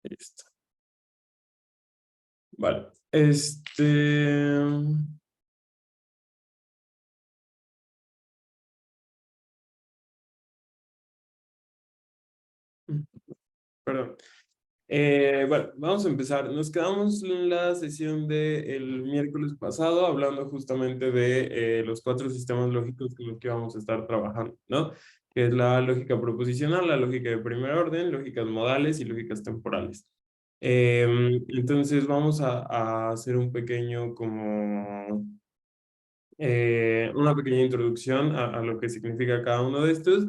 Listo. Vale. Perdón. Bueno, vamos a empezar. Nos quedamos en la sesión del miércoles pasado hablando justamente de los 4 sistemas lógicos con los que vamos a estar trabajando, ¿no? Que es la lógica proposicional, la lógica de primer orden, lógicas modales y lógicas temporales. Entonces vamos a hacer un pequeño como una pequeña introducción a lo que significa cada uno de estos.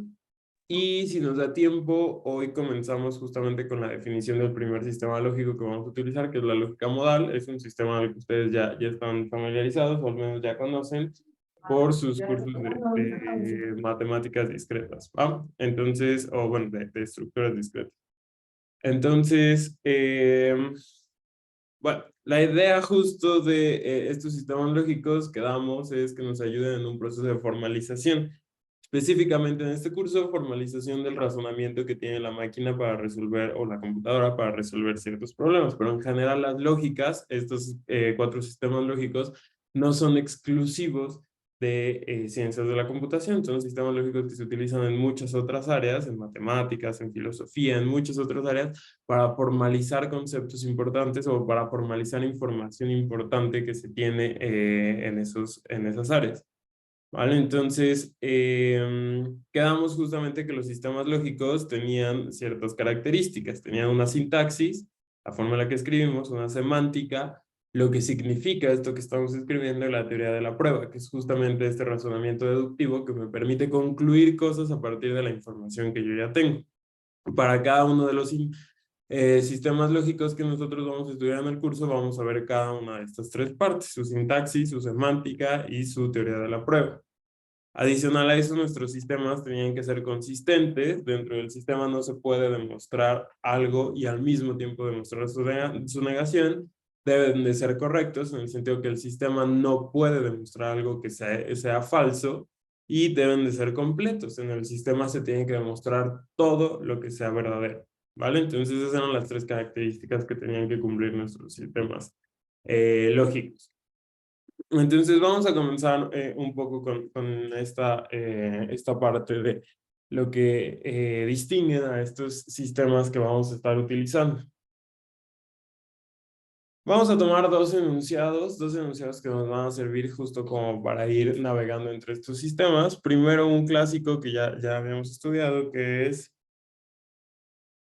Y si nos da tiempo, hoy comenzamos justamente con la definición del primer sistema lógico que vamos a utilizar, que es la lógica modal. Es un sistema al que ustedes ya están familiarizados, o al menos ya conocen, por sus cursos de matemáticas discretas, ¿va? Entonces, o bueno, de estructuras discretas. Entonces, bueno, la idea justo de estos sistemas lógicos que damos es que nos ayuden en un proceso de formalización. Específicamente en este curso, formalización del razonamiento que tiene la máquina para resolver, o la computadora para resolver ciertos problemas. Pero en general las lógicas, estos 4 sistemas lógicos, no son exclusivos de ciencias de la computación. Son sistemas lógicos que se utilizan en muchas otras áreas, en matemáticas, en filosofía, en muchas otras áreas, para formalizar conceptos importantes o para formalizar información importante que se tiene en esas áreas. ¿Vale? Entonces, quedamos justamente que los sistemas lógicos tenían ciertas características. Tenían una sintaxis, la forma en la que escribimos, una semántica, lo que significa esto que estamos escribiendo y la teoría de la prueba, que es justamente este razonamiento deductivo que me permite concluir cosas a partir de la información que yo ya tengo. Para cada uno de los sistemas lógicos que nosotros vamos a estudiar en el curso, vamos a ver cada una de estas 3 partes, su sintaxis, su semántica y su teoría de la prueba. Adicional a eso, nuestros sistemas tenían que ser consistentes. Dentro del sistema no se puede demostrar algo y al mismo tiempo demostrar su negación. Deben de ser correctos en el sentido que el sistema no puede demostrar algo que sea falso, y deben de ser completos. En el sistema se tiene que demostrar todo lo que sea verdadero, ¿vale? Entonces esas eran las 3 características que tenían que cumplir nuestros sistemas lógicos. Entonces vamos a comenzar un poco con esta parte de lo que distingue a estos sistemas que vamos a estar utilizando. Vamos a tomar dos enunciados que nos van a servir justo como para ir navegando entre estos sistemas. Primero un clásico que ya habíamos estudiado, que es: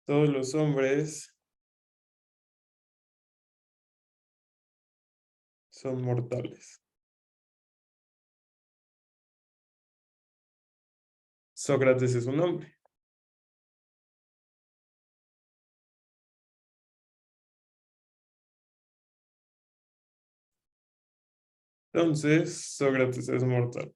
todos los hombres son mortales. Sócrates es un hombre. Entonces, Sócrates es mortal.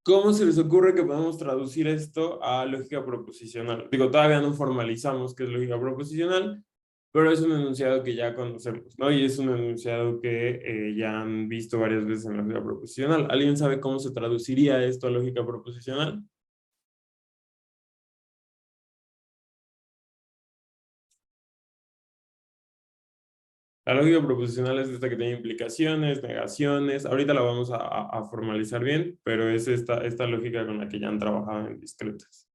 ¿Cómo se les ocurre que podemos traducir esto a lógica proposicional? Digo, todavía no formalizamos qué es lógica proposicional, pero es un enunciado que ya conocemos, ¿no? Y es un enunciado que ya han visto varias veces en la lógica proposicional. ¿Alguien sabe cómo se traduciría esto a lógica proposicional? La lógica proposicional es esta que tiene implicaciones, negaciones. Ahorita la vamos a formalizar bien, pero es esta lógica con la que ya han trabajado en discretas.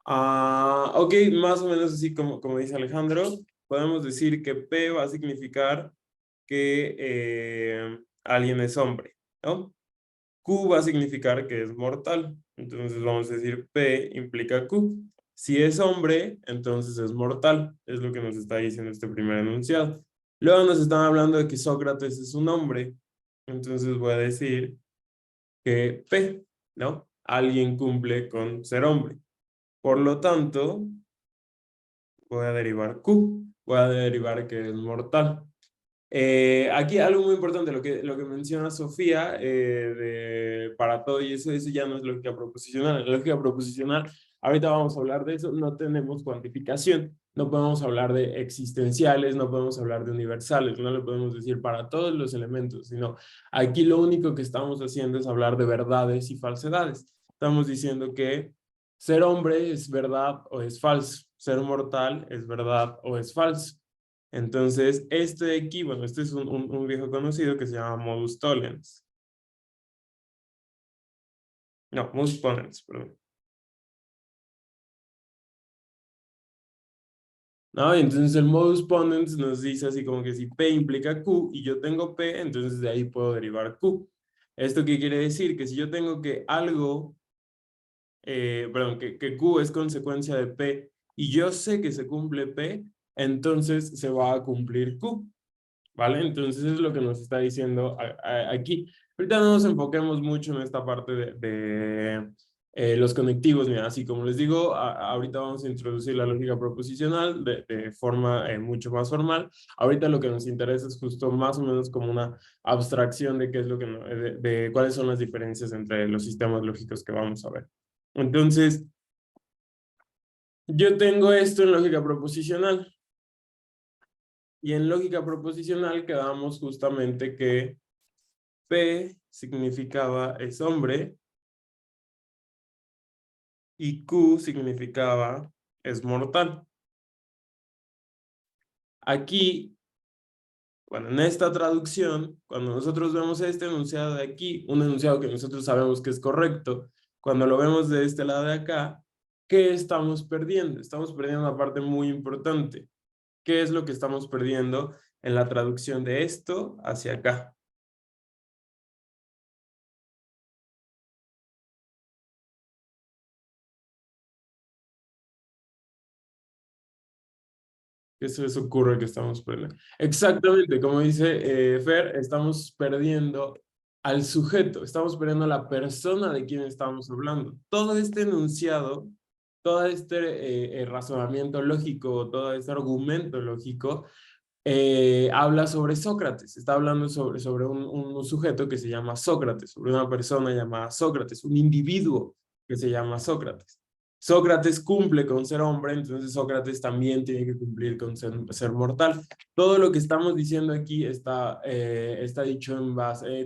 Ok, más o menos así como dice Alejandro, podemos decir que P va a significar que alguien es hombre, ¿no? Q va a significar que es mortal. Entonces vamos a decir P implica Q. Si es hombre, entonces es mortal. Es lo que nos está diciendo este primer enunciado. Luego nos están hablando de que Sócrates es un hombre. Entonces voy a decir que P, ¿no? Alguien cumple con ser hombre. Por lo tanto, voy a derivar Q. Voy a derivar que es mortal. Aquí algo muy importante, lo que menciona Sofía, para todo y eso ya no es lógica proposicional. En lógica proposicional, ahorita vamos a hablar de eso, no tenemos cuantificación. No podemos hablar de existenciales, no podemos hablar de universales, no le podemos decir para todos los elementos, sino aquí lo único que estamos haciendo es hablar de verdades y falsedades. Estamos diciendo que ser hombre es verdad o es falso, ser mortal es verdad o es falso. Entonces, este de aquí, bueno, este es un viejo conocido que se llama modus tollens. No, modus ponens, perdón. ¿No? Y entonces el modus ponens nos dice así como que si P implica Q y yo tengo P, entonces de ahí puedo derivar Q. ¿Esto qué quiere decir? Que si yo tengo que algo, perdón, que Q es consecuencia de P y yo sé que se cumple P, entonces se va a cumplir Q. ¿Vale? Entonces es lo que nos está diciendo aquí. Ahorita no nos enfoquemos mucho en esta parte de los conectivos, mira, así como les digo, ahorita vamos a introducir la lógica proposicional de forma mucho más formal. Ahorita lo que nos interesa es justo más o menos como una abstracción de qué es lo que, de cuáles son las diferencias entre los sistemas lógicos que vamos a ver. Entonces, yo tengo esto en lógica proposicional. Y en lógica proposicional quedamos justamente que P significaba es hombre y Q significaba es mortal. Aquí, bueno, en esta traducción, cuando nosotros vemos este enunciado de aquí, un enunciado que nosotros sabemos que es correcto, cuando lo vemos de este lado de acá, ¿qué estamos perdiendo? Estamos perdiendo una parte muy importante. ¿Qué es lo que estamos perdiendo en la traducción de esto hacia acá? ¿Qué se les ocurre que estamos perdiendo? Exactamente, como dice Fer, estamos perdiendo al sujeto, estamos perdiendo a la persona de quien estamos hablando. Todo este enunciado, todo este razonamiento lógico, todo este argumento lógico, habla sobre Sócrates, está hablando sobre un sujeto que se llama Sócrates, sobre una persona llamada Sócrates, un individuo que se llama Sócrates. Sócrates cumple con ser hombre, entonces Sócrates también tiene que cumplir con ser mortal. Todo lo que estamos diciendo aquí está dicho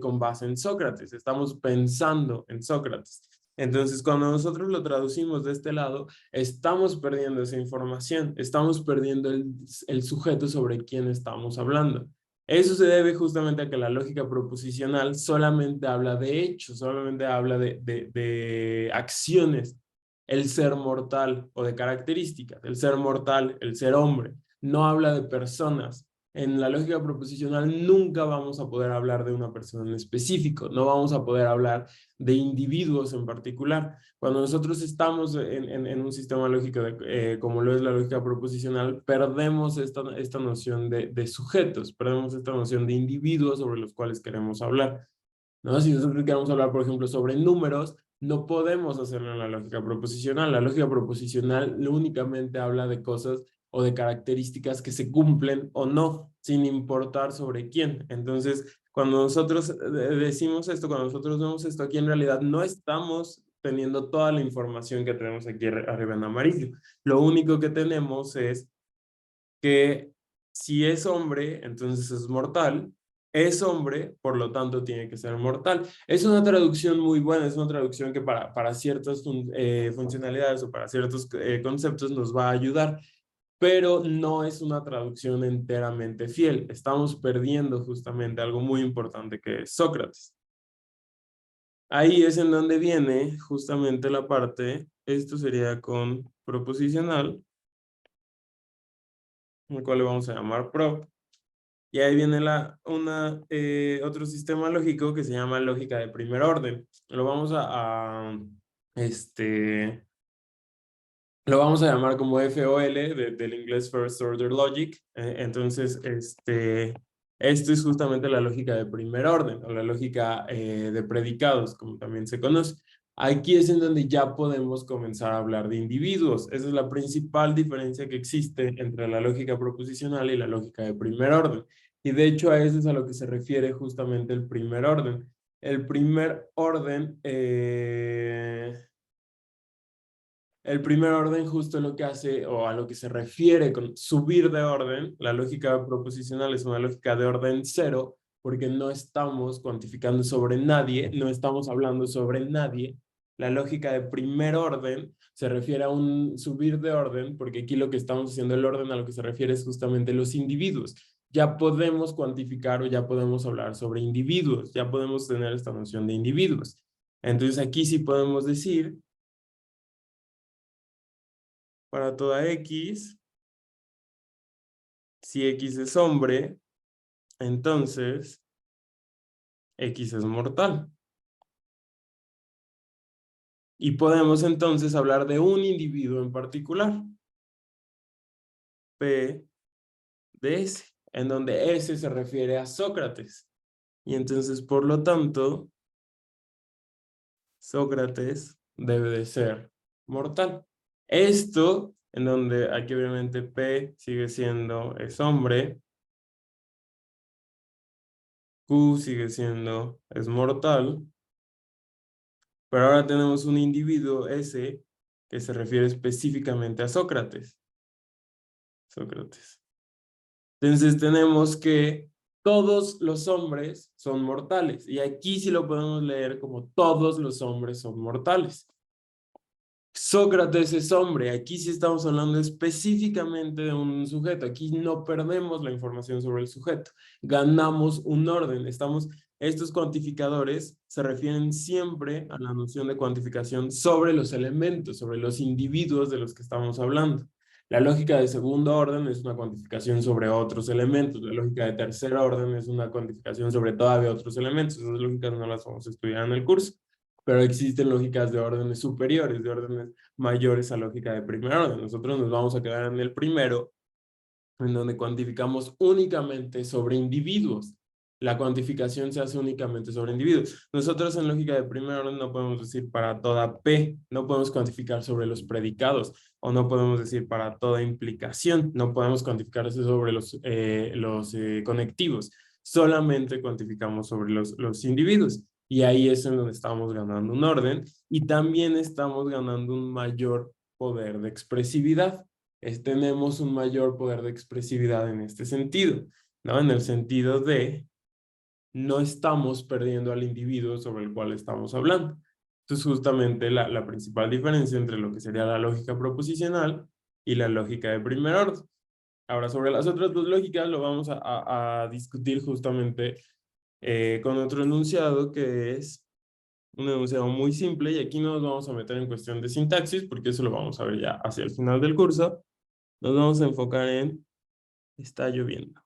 con base en Sócrates, estamos pensando en Sócrates. Entonces, cuando nosotros lo traducimos de este lado, estamos perdiendo esa información, estamos perdiendo el sujeto sobre quien estamos hablando. Eso se debe justamente a que la lógica proposicional solamente habla de hechos, solamente habla de acciones, el ser mortal o de características, el ser mortal, el ser hombre, no habla de personas. En la lógica proposicional nunca vamos a poder hablar de una persona en específico, no vamos a poder hablar de individuos en particular. Cuando nosotros estamos en un sistema lógico como lo es la lógica proposicional, perdemos esta noción de sujetos, perdemos esta noción de individuos sobre los cuales queremos hablar, ¿no? Si nosotros queremos hablar, por ejemplo, sobre números, no podemos hacerlo en la lógica proposicional. La lógica proposicional únicamente habla de cosas o de características que se cumplen o no, sin importar sobre quién. Entonces, cuando nosotros decimos esto, cuando nosotros vemos esto aquí, en realidad no estamos teniendo toda la información que tenemos aquí arriba en amarillo. Lo único que tenemos es que si es hombre, entonces es mortal. Es hombre, por lo tanto tiene que ser mortal. Es una traducción muy buena, es una traducción que para ciertas funcionalidades o para ciertos conceptos nos va a ayudar, pero no es una traducción enteramente fiel. Estamos perdiendo justamente algo muy importante que es Sócrates. Ahí es en donde viene justamente la parte, esto sería con proposicional, el cual le vamos a llamar prop. Y ahí viene otro sistema lógico que se llama lógica de primer orden. Este, lo vamos a llamar como FOL del inglés First Order Logic. Entonces, esto es justamente la lógica de primer orden o la lógica de predicados, como también se conoce. Aquí es en donde ya podemos comenzar a hablar de individuos. Esa es la principal diferencia que existe entre la lógica proposicional y la lógica de primer orden. Y de hecho a eso es a lo que se refiere justamente el primer orden. El primer orden El primer orden justo lo que hace, o a lo que se refiere con subir de orden, la lógica proposicional es una lógica de orden cero, porque no estamos cuantificando sobre nadie, no estamos hablando sobre nadie. La lógica de primer orden se refiere a un subir de orden, porque aquí lo que estamos haciendo, el orden a lo que se refiere es justamente los individuos. Ya podemos cuantificar o ya podemos hablar sobre individuos, ya podemos tener esta noción de individuos. Entonces aquí sí podemos decir, para toda X, si X es hombre, entonces X es mortal. Y podemos entonces hablar de un individuo en particular, P de S, en donde S se refiere a Sócrates. Y entonces, por lo tanto, Sócrates debe de ser mortal. Esto, en donde aquí obviamente P sigue siendo, es hombre, Q sigue siendo, es mortal, pero ahora tenemos un individuo S que se refiere específicamente a Sócrates. Sócrates. Entonces tenemos que todos los hombres son mortales. Y aquí sí lo podemos leer como todos los hombres son mortales. Sócrates es hombre. Aquí sí estamos hablando específicamente de un sujeto. Aquí no perdemos la información sobre el sujeto. Ganamos un orden. Estos cuantificadores se refieren siempre a la noción de cuantificación sobre los elementos, sobre los individuos de los que estamos hablando. La lógica de segundo orden es una cuantificación sobre otros elementos. La lógica de tercer orden es una cuantificación sobre todavía otros elementos. Esas lógicas no las vamos a estudiar en el curso. Pero existen lógicas de órdenes superiores, de órdenes mayores a lógica de primer orden. Nosotros nos vamos a quedar en el primero, en donde cuantificamos únicamente sobre individuos. La cuantificación se hace únicamente sobre individuos. Nosotros en lógica de primer orden no podemos decir para toda P, no podemos cuantificar sobre los predicados, o no podemos decir para toda implicación, no podemos cuantificar sobre los conectivos, solamente cuantificamos sobre los individuos. Y ahí es en donde estamos ganando un orden y también estamos ganando un mayor poder de expresividad. Tenemos un mayor poder de expresividad en este sentido, ¿no? En el sentido de no estamos perdiendo al individuo sobre el cual estamos hablando. Entonces, justamente la principal diferencia entre lo que sería la lógica proposicional y la lógica de primer orden. Ahora, sobre las otras dos lógicas lo vamos a discutir justamente con otro enunciado que es un enunciado muy simple y aquí no nos vamos a meter en cuestión de sintaxis porque eso lo vamos a ver ya hacia el final del curso. Nos vamos a enfocar en está lloviendo.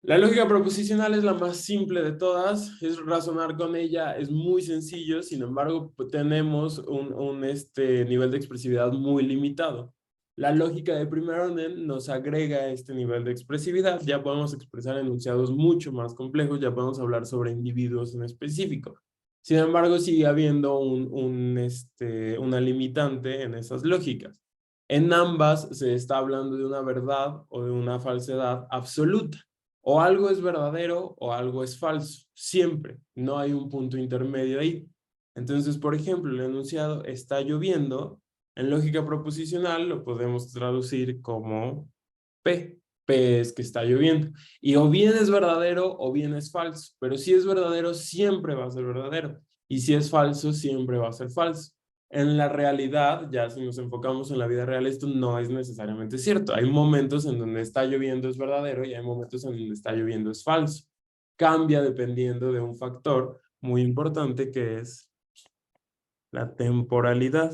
La lógica proposicional es la más simple de todas, es razonar con ella, es muy sencillo, sin embargo, tenemos un nivel de expresividad muy limitado. La lógica de primer orden nos agrega este nivel de expresividad, ya podemos expresar enunciados mucho más complejos, ya podemos hablar sobre individuos en específico. Sin embargo, sigue habiendo una limitante en esas lógicas. En ambas se está hablando de una verdad o de una falsedad absoluta. O algo es verdadero o algo es falso, siempre. No hay un punto intermedio ahí. Entonces, por ejemplo, el enunciado está lloviendo, en lógica proposicional lo podemos traducir como P. P es que está lloviendo. Y o bien es verdadero o bien es falso. Pero si es verdadero, siempre va a ser verdadero. Y si es falso, siempre va a ser falso. En la realidad, ya si nos enfocamos en la vida real, esto no es necesariamente cierto. Hay momentos en donde está lloviendo es verdadero y hay momentos en donde está lloviendo es falso. Cambia dependiendo de un factor muy importante que es la temporalidad.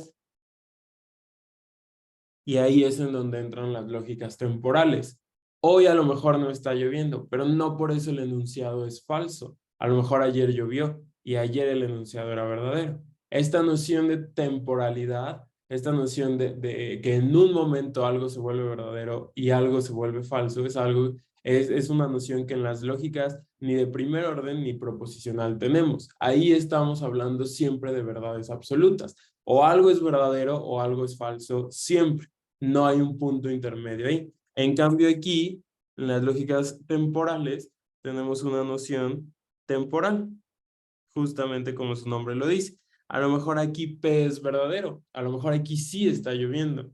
Y ahí es en donde entran las lógicas temporales. Hoy a lo mejor no está lloviendo, pero no por eso el enunciado es falso. A lo mejor ayer llovió y ayer el enunciado era verdadero. Esta noción de temporalidad, esta noción de que en un momento algo se vuelve verdadero y algo se vuelve falso, es una noción que en las lógicas ni de primer orden ni proposicional tenemos. Ahí estamos hablando siempre de verdades absolutas. O algo es verdadero o algo es falso siempre. No hay un punto intermedio ahí. En cambio aquí, en las lógicas temporales, tenemos una noción temporal. justamente como su nombre lo dice. A lo mejor aquí P es verdadero, a lo mejor aquí sí está lloviendo,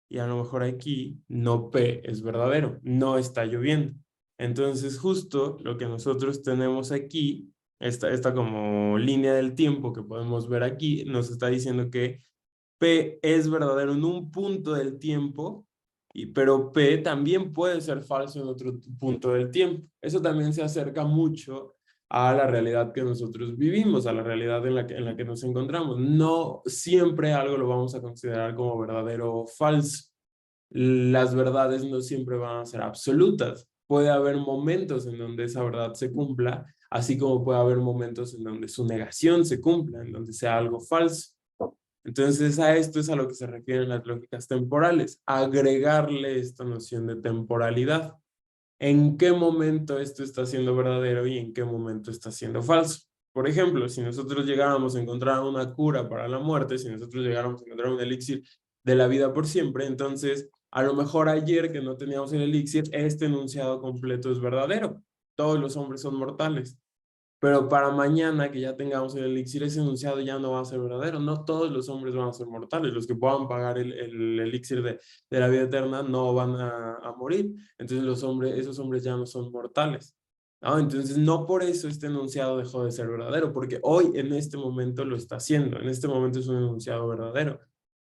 y a lo mejor aquí no P es verdadero, no está lloviendo. Entonces justo lo que nosotros tenemos aquí, esta como línea del tiempo que podemos ver aquí, nos está diciendo que P es verdadero en un punto del tiempo, pero P también puede ser falso en otro punto del tiempo. Eso también se acerca mucho a la realidad que nosotros vivimos, a la realidad en la que nos encontramos. No siempre algo lo vamos a considerar como verdadero o falso. Las verdades no siempre van a ser absolutas. Puede haber momentos en donde esa verdad se cumpla, así como puede haber momentos en donde su negación se cumpla, en donde sea algo falso. Entonces a esto es a lo que se refieren las lógicas temporales, agregarle esta noción de temporalidad. ¿En qué momento esto está siendo verdadero y en qué momento está siendo falso? Por ejemplo, si nosotros llegáramos a encontrar una cura para la muerte, si nosotros llegáramos a encontrar un elixir de la vida por siempre, entonces a lo mejor ayer que no teníamos el elixir, este enunciado completo es verdadero. Todos los hombres son mortales. Pero para mañana que ya tengamos el elixir, ese enunciado ya no va a ser verdadero. No todos los hombres van a ser mortales. Los que puedan pagar el elixir de la vida eterna no van a morir. Entonces esos hombres ya no son mortales. ¿No? Entonces no por eso este enunciado dejó de ser verdadero, porque hoy en este momento lo está haciendo. En este momento es un enunciado verdadero,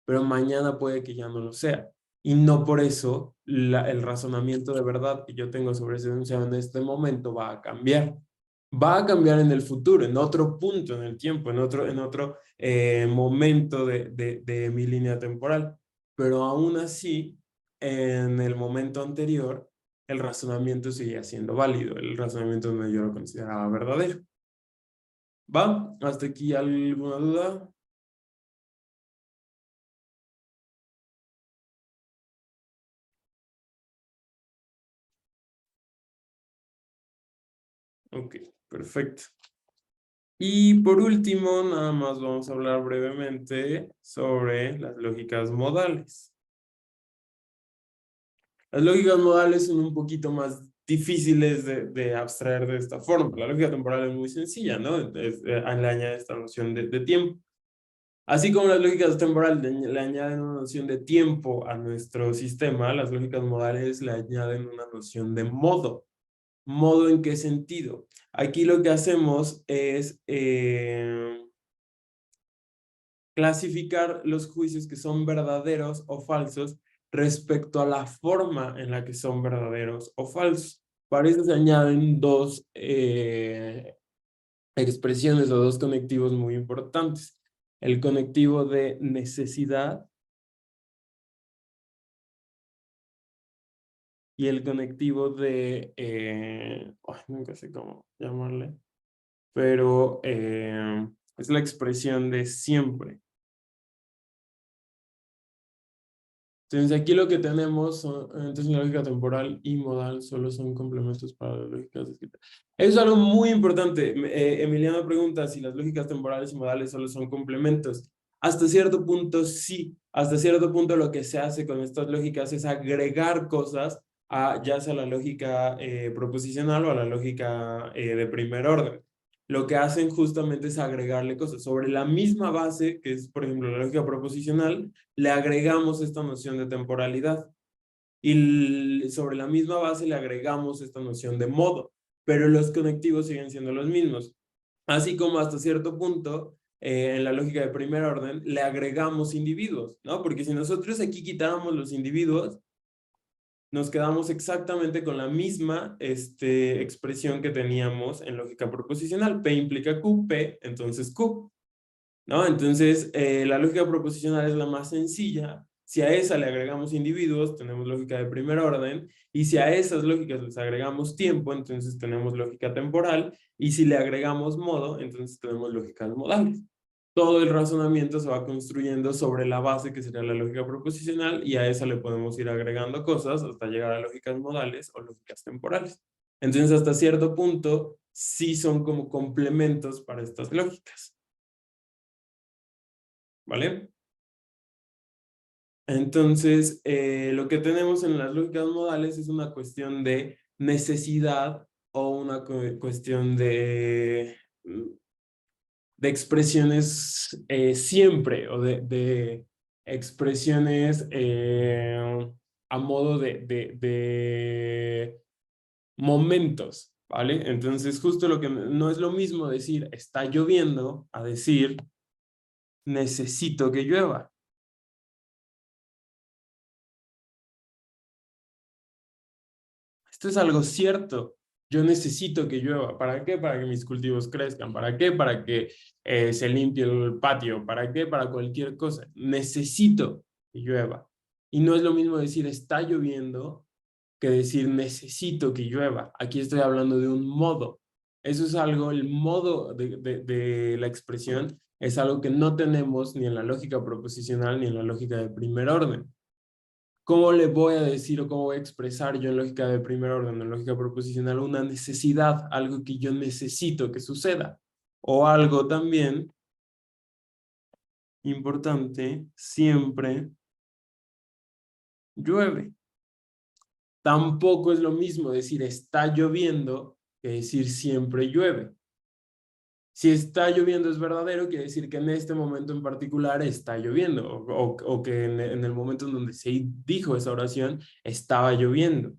pero mañana puede que ya no lo sea. Y no por eso el razonamiento de verdad que yo tengo sobre ese enunciado en este momento va a cambiar. Va a cambiar en el futuro, en otro punto en el tiempo, en otro momento de mi línea temporal. Pero aún así, en el momento anterior, el razonamiento seguía siendo válido. El razonamiento no yo lo consideraba verdadero. ¿Va? ¿Hasta aquí alguna duda? Ok, perfecto. Y por último, nada más vamos a hablar brevemente sobre las lógicas modales. Las lógicas modales son un poquito más difíciles de abstraer de esta forma. La lógica temporal es muy sencilla, ¿no? Le añade esta noción de tiempo. Así como las lógicas temporales le añaden una noción de tiempo a nuestro sistema, las lógicas modales le añaden una noción de modo. ¿Modo en qué sentido? Aquí lo que hacemos es clasificar los juicios que son verdaderos o falsos respecto a la forma en la que son verdaderos o falsos. Para eso se añaden dos expresiones o dos conectivos muy importantes. El conectivo de necesidad y el conectivo de, nunca sé cómo llamarle, pero es la expresión de siempre. Entonces aquí lo que tenemos son, entonces la lógica temporal y modal solo son complementos para las lógicas descritas. Eso es algo muy importante. Emiliano pregunta si las lógicas temporales y modales solo son complementos. Hasta cierto punto sí, hasta cierto punto lo que se hace con estas lógicas es agregar cosas a ya sea la lógica proposicional o a la lógica de primer orden. Lo que hacen justamente es agregarle cosas sobre la misma base, que es por ejemplo la lógica proposicional, le agregamos esta noción de temporalidad y sobre la misma base le agregamos esta noción de modo, pero los conectivos siguen siendo los mismos. Así como hasta cierto punto, en la lógica de primer orden, le agregamos individuos, ¿no? Porque si nosotros aquí quitáramos los individuos, nos quedamos exactamente con la misma expresión que teníamos en lógica proposicional. P implica Q, P, entonces Q. ¿No? Entonces, la lógica proposicional es la más sencilla. Si a esa le agregamos individuos, tenemos lógica de primer orden. Y si a esas lógicas les agregamos tiempo, entonces tenemos lógica temporal. Y si le agregamos modo, entonces tenemos lógicas modales. Todo el razonamiento se va construyendo sobre la base que sería la lógica proposicional y a esa le podemos ir agregando cosas hasta llegar a lógicas modales o lógicas temporales. Entonces, hasta cierto punto, sí son como complementos para estas lógicas. ¿Vale? Entonces, lo que tenemos en las lógicas modales es una cuestión de necesidad o una cuestión de de expresiones siempre, o de expresiones a modo de momentos, ¿vale? Entonces, justo lo que no es lo mismo decir está lloviendo a decir necesito que llueva. Esto es algo cierto. Yo necesito que llueva. ¿Para qué? Para que mis cultivos crezcan. ¿Para qué? Para que se limpie el patio. ¿Para qué? Para cualquier cosa. Necesito que llueva. Y no es lo mismo decir está lloviendo que decir necesito que llueva. Aquí estoy hablando de un modo. Eso es algo, el modo de la expresión es algo que no tenemos ni en la lógica proposicional ni en la lógica de primer orden. ¿Cómo le voy a decir o cómo voy a expresar yo en lógica de primer orden, en lógica proposicional, una necesidad, algo que yo necesito que suceda? O algo también importante, siempre llueve. Tampoco es lo mismo decir está lloviendo que decir siempre llueve. Si está lloviendo es verdadero, quiere decir que en este momento en particular está lloviendo, o que en el momento en donde se dijo esa oración estaba lloviendo.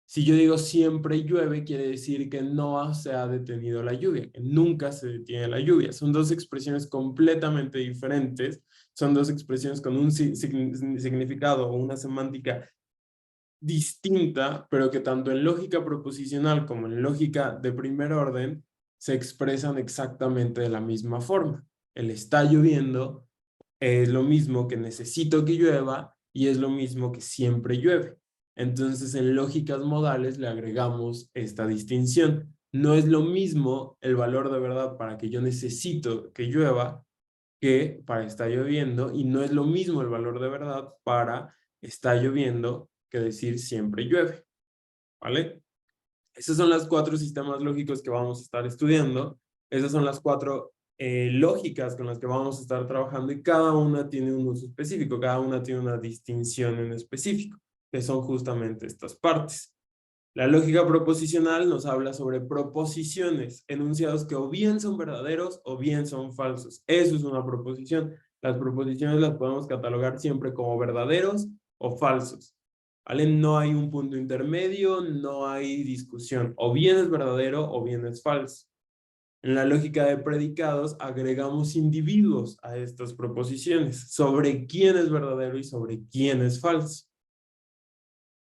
Si yo digo siempre llueve, quiere decir que no se ha detenido la lluvia, que nunca se detiene la lluvia. Son dos expresiones completamente diferentes, son dos expresiones con un significado o una semántica distinta, pero que tanto en lógica proposicional como en lógica de primer orden se expresan exactamente de la misma forma. El está lloviendo es lo mismo que necesito que llueva y es lo mismo que siempre llueve. Entonces, en lógicas modales le agregamos esta distinción. No es lo mismo el valor de verdad para que yo necesito que llueva que para está lloviendo, y no es lo mismo el valor de verdad para está lloviendo que decir siempre llueve, ¿vale? Esos son los cuatro sistemas lógicos que vamos a estar estudiando. Esas son las cuatro lógicas con las que vamos a estar trabajando, y cada una tiene un uso específico, cada una tiene una distinción en específico, que son justamente estas partes. La lógica proposicional nos habla sobre proposiciones, enunciados que o bien son verdaderos o bien son falsos. Eso es una proposición. Las proposiciones las podemos catalogar siempre como verdaderos o falsos, ¿vale? No hay un punto intermedio, no hay discusión. O bien es verdadero o bien es falso. En la lógica de predicados agregamos individuos a estas proposiciones sobre quién es verdadero y sobre quién es falso.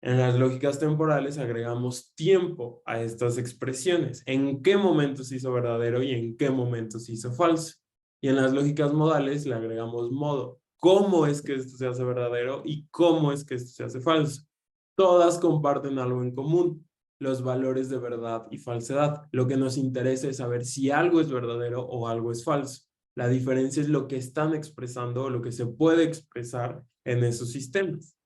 En las lógicas temporales agregamos tiempo a estas expresiones. ¿En qué momento se hizo verdadero y en qué momento se hizo falso? Y en las lógicas modales le agregamos modo. ¿Cómo es que esto se hace verdadero y cómo es que esto se hace falso? Todas comparten algo en común: los valores de verdad y falsedad. Lo que nos interesa es saber si algo es verdadero o algo es falso. La diferencia es lo que están expresando o lo que se puede expresar en esos sistemas,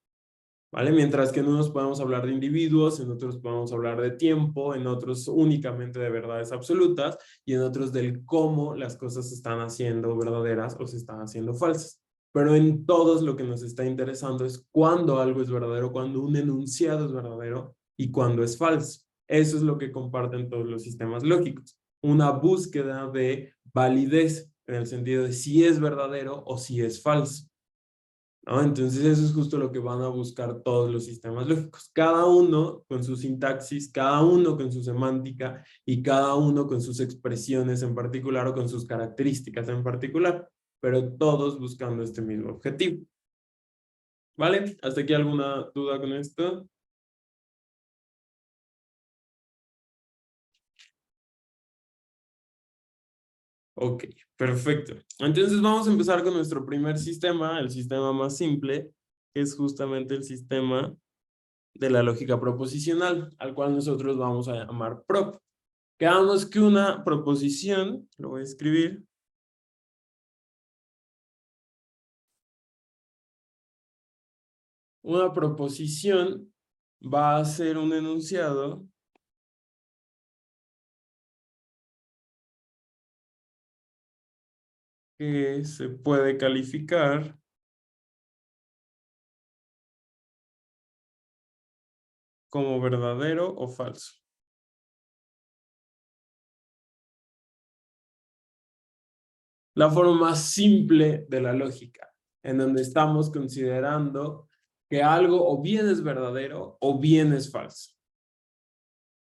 ¿vale? Mientras que en unos podemos hablar de individuos, en otros podemos hablar de tiempo, en otros únicamente de verdades absolutas, y en otros del cómo las cosas se están haciendo verdaderas o se están haciendo falsas. Pero en todos lo que nos está interesando es cuándo algo es verdadero, cuándo un enunciado es verdadero y cuándo es falso. Eso es lo que comparten todos los sistemas lógicos. Una búsqueda de validez en el sentido de si es verdadero o si es falso, ¿no? Entonces eso es justo lo que van a buscar todos los sistemas lógicos, cada uno con su sintaxis, cada uno con su semántica y cada uno con sus expresiones en particular o con sus características en particular, pero todos buscando este mismo objetivo, ¿vale? ¿Hasta aquí alguna duda con esto? Ok, perfecto. Entonces vamos a empezar con nuestro primer sistema, el sistema más simple, que es justamente el sistema de la lógica proposicional, al cual nosotros vamos a llamar prop. Quedamos que una proposición, lo voy a escribir, una proposición va a ser un enunciado que se puede calificar como verdadero o falso. la forma más simple de la lógica, en donde estamos considerando que algo o bien es verdadero o bien es falso.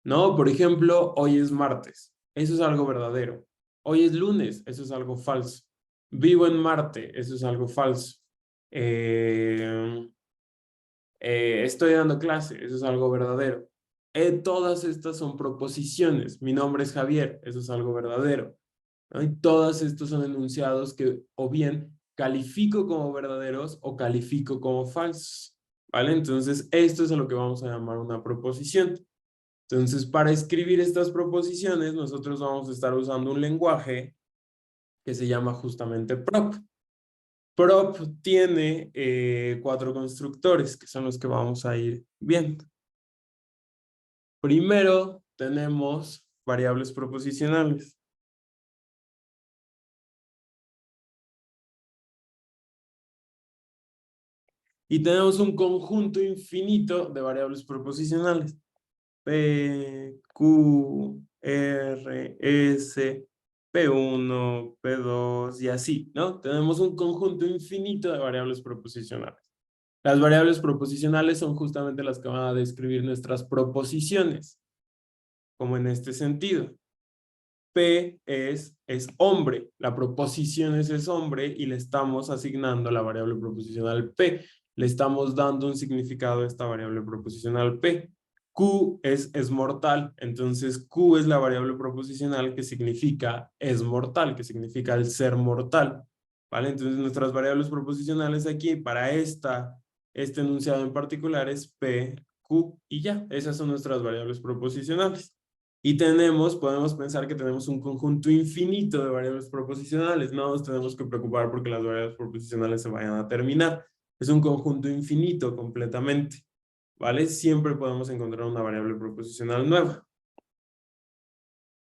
¿No? Por ejemplo, hoy es martes. Eso es algo verdadero. Hoy es lunes. Eso es algo falso. Vivo en Marte. Eso es algo falso. Eh, estoy dando clase. Eso es algo verdadero. Todas estas son proposiciones. Mi nombre es Javier. Eso es algo verdadero. ¿No? Y todos estos son enunciados que o bien califico como verdaderos o califico como falsos. ¿Vale? Entonces, esto es a lo que vamos a llamar una proposición. Entonces, para escribir estas proposiciones, nosotros vamos a estar usando un lenguaje que se llama justamente prop. Prop tiene 4 constructores, que son los que vamos a ir viendo. Primero, tenemos variables proposicionales. Y tenemos un conjunto infinito de variables proposicionales. P, Q, R, S, P1, P2 y así, ¿no? Tenemos un conjunto infinito de variables proposicionales. Las variables proposicionales son justamente las que van a describir nuestras proposiciones, como en este sentido. P es hombre, la proposición es hombre y le estamos asignando la variable proposicional P. Le estamos dando un significado a esta variable proposicional P. Q es mortal, entonces Q es la variable proposicional que significa es mortal, que significa el ser mortal. ¿Vale? Entonces nuestras variables proposicionales aquí para este enunciado en particular es P, Q y ya. Esas son nuestras variables proposicionales. Y podemos pensar que tenemos un conjunto infinito de variables proposicionales. No nos tenemos que preocupar porque las variables proposicionales se vayan a terminar. Es un conjunto infinito completamente. ¿Vale? Siempre podemos encontrar una variable proposicional nueva.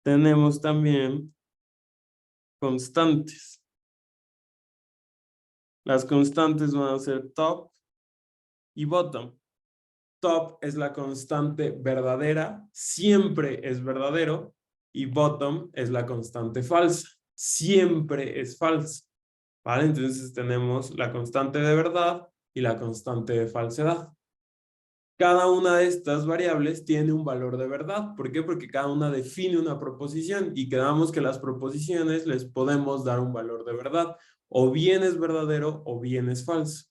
Tenemos también constantes. Las constantes van a ser top y bottom. Top es la constante verdadera, siempre es verdadero, y bottom es la constante falsa, siempre es falsa. ¿Vale? Entonces tenemos la constante de verdad y la constante de falsedad. Cada una de estas variables tiene un valor de verdad. ¿Por qué? Porque cada una define una proposición y quedamos que las proposiciones les podemos dar un valor de verdad. O bien es verdadero o bien es falso.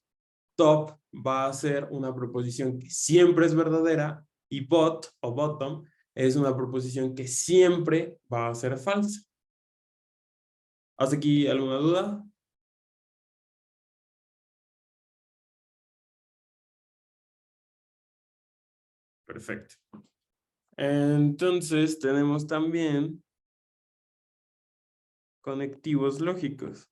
Top va a ser una proposición que siempre es verdadera y bot o bottom es una proposición que siempre va a ser falsa. ¿Hasta aquí alguna duda? Perfecto. Entonces tenemos también conectivos lógicos.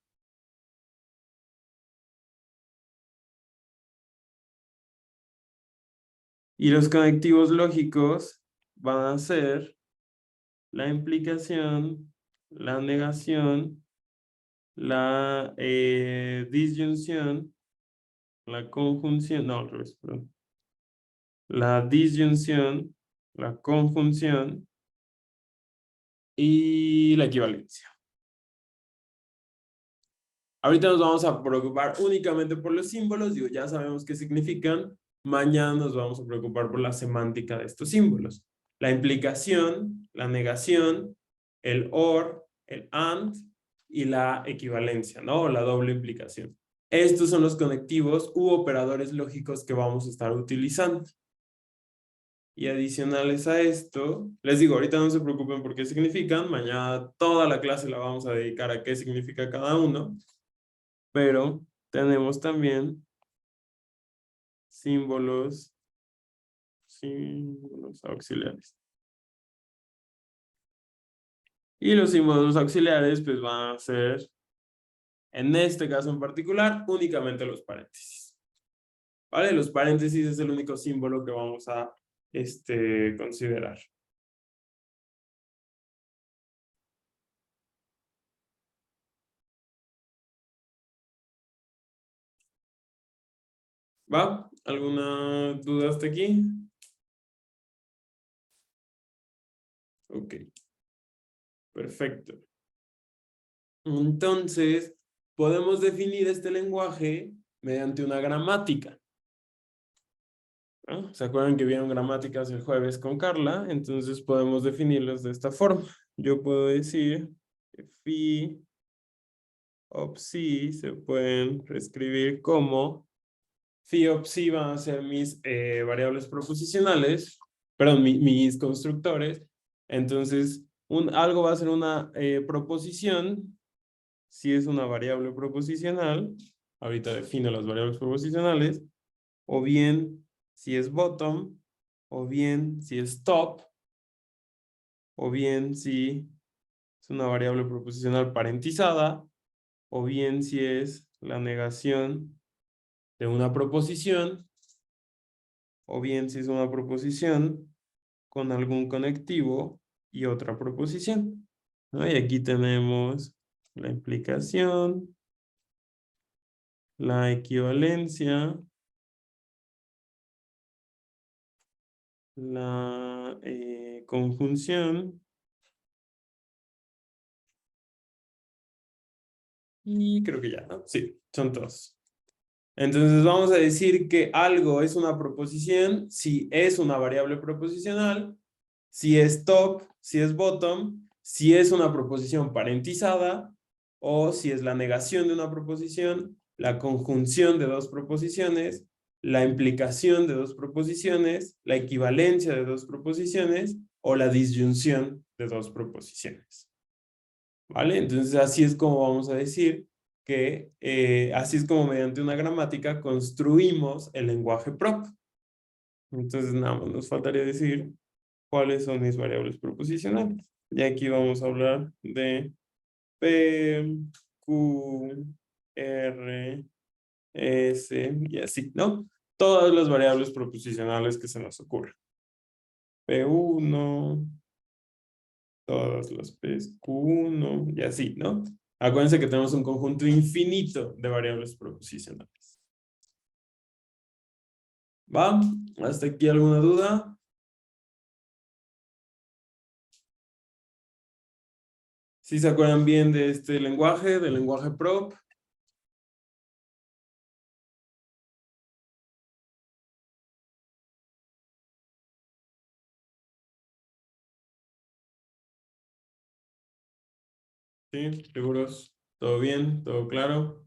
Y los conectivos lógicos van a ser la implicación, la negación, la disyunción, la conjunción, no, al revés, perdón. La disyunción, la conjunción y la equivalencia. Ahorita nos vamos a preocupar únicamente por los símbolos, digo, ya sabemos qué significan. Mañana nos vamos a preocupar por la semántica de estos símbolos. La implicación, la negación, el or, el and y la equivalencia, ¿no? La doble implicación. Estos son los conectivos u operadores lógicos que vamos a estar utilizando. Y adicionales a esto, les digo, ahorita no se preocupen por qué significan, mañana toda la clase la vamos a dedicar a qué significa cada uno, pero tenemos también símbolos auxiliares. Y los símbolos auxiliares pues van a ser, en este caso en particular, únicamente los paréntesis. ¿Vale? Los paréntesis es el único símbolo que vamos a considerar. ¿Va? ¿Alguna duda hasta aquí? Ok. Perfecto. Entonces, podemos definir este lenguaje mediante una gramática, ¿no? ¿Se acuerdan que vieron gramáticas el jueves con Carla? Entonces podemos definirlas de esta forma. Yo puedo decir que phi of psi se pueden reescribir como phi of psi van a ser mis variables proposicionales, perdón, mis constructores. Entonces, algo va a ser una proposición si es una variable proposicional. Ahorita defino las variables proposicionales. O bien si es bottom, o bien si es top, o bien si es una variable proposicional parentizada, o bien si es la negación de una proposición, o bien si es una proposición con algún conectivo y otra proposición, ¿no? Y aquí tenemos la implicación, la equivalencia, la conjunción, y creo que ya, ¿no? Sí, son todos. Entonces vamos a decir que algo es una proposición si es una variable proposicional, si es top, si es bottom, si es una proposición parentizada o si es la negación de una proposición, la conjunción de dos proposiciones, la implicación de dos proposiciones, la equivalencia de dos proposiciones o la disyunción de dos proposiciones. ¿Vale? Entonces así es como vamos a decir que así es como mediante una gramática construimos el lenguaje prop. Entonces nada más nos faltaría decir cuáles son mis variables proposicionales. Y aquí vamos a hablar de P, Q, R, S y así, ¿no? Todas las variables proposicionales que se nos ocurran. P1, todas las P's, Q1 y así, ¿no? Acuérdense que tenemos un conjunto infinito de variables proposicionales. ¿Va? ¿Hasta aquí alguna duda? ¿Sí se acuerdan bien de este lenguaje, del lenguaje prop? ¿Sí? ¿Seguros? ¿Todo bien? ¿Todo claro?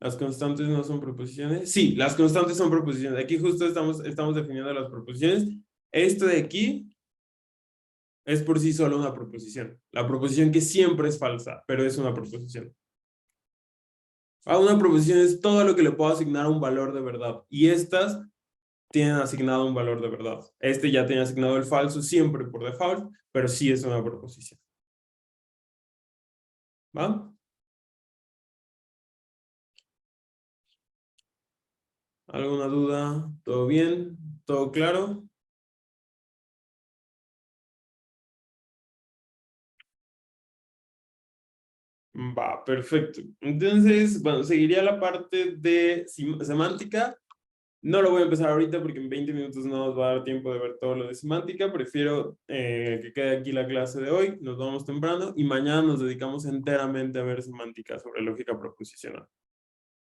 ¿Las constantes no son proposiciones? Sí, las constantes son proposiciones. Aquí justo estamos definiendo las proposiciones. Esto de aquí es por sí solo una proposición. La proposición que siempre es falsa, pero es una proposición. Una proposición es todo lo que le puedo asignar un valor de verdad. Y estas tienen asignado un valor de verdad. Este ya tiene asignado el falso siempre por default, pero sí es una proposición. ¿Va? ¿Alguna duda? ¿Todo bien? ¿Todo claro? Va, perfecto. Entonces, bueno, seguiría la parte de semántica. No lo voy a empezar ahorita porque en 20 minutos no nos va a dar tiempo de ver todo lo de semántica. Prefiero que quede aquí la clase de hoy. Nos vamos temprano y mañana nos dedicamos enteramente a ver semántica sobre lógica proposicional.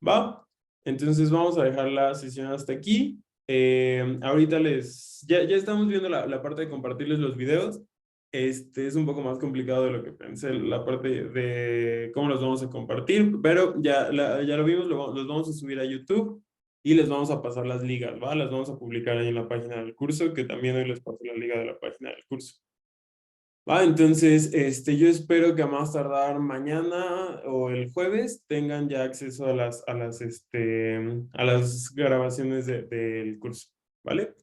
¿Va? Entonces vamos a dejar la sesión hasta aquí. Ahorita ya estamos viendo la parte de compartirles los videos. Este es un poco más complicado de lo que pensé, la parte de cómo los vamos a compartir, pero ya lo vimos, los vamos a subir a YouTube y les vamos a pasar las ligas, ¿va? Las vamos a publicar ahí en la página del curso, que también hoy les paso la liga de la página del curso. Entonces, yo espero que a más tardar mañana o el jueves tengan ya acceso a las grabaciones del curso, ¿vale?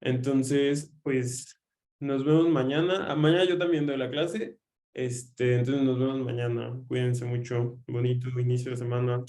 Entonces, pues, nos vemos mañana. Mañana yo también doy la clase. Entonces nos vemos mañana. Cuídense mucho. Bonito inicio de semana.